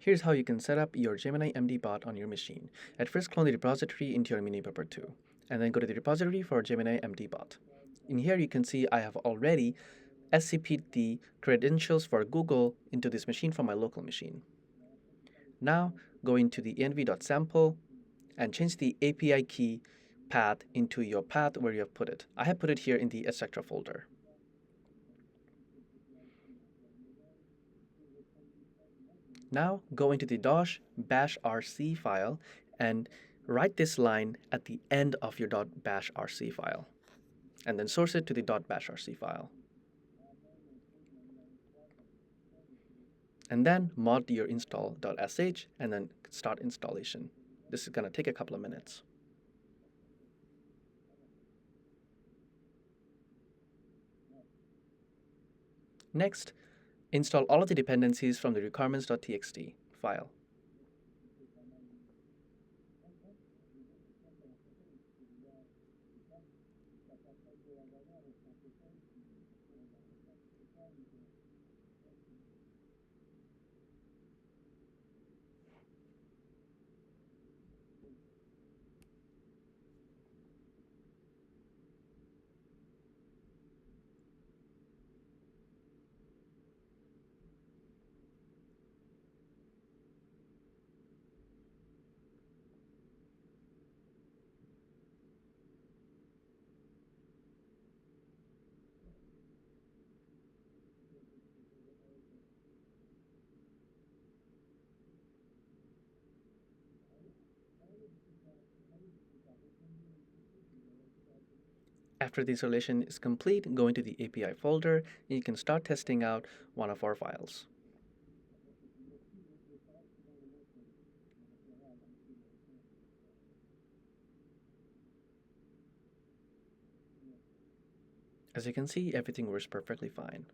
Here's how you can set up your Gemini MD bot on your machine. At first, clone the repository into your Mini Pepper 2, and then go to the repository for Gemini MD bot. In here, you can see I have already SCP'd the credentials for Google into this machine from my local machine. Now, go into the env.sample and change the API key path into your path where you have put it. I have put it here in the etc. folder. Now go into the .bash rc file and write this line at the end of your .bash rc file, and then source it to the .bash rc file. And then mod your install.sh and then start installation. This is going to take a couple of minutes. Next, install all of the dependencies from the requirements.txt file. After the installation is complete, go into the API folder and you can start testing out one of our files. As you can see, everything works perfectly fine.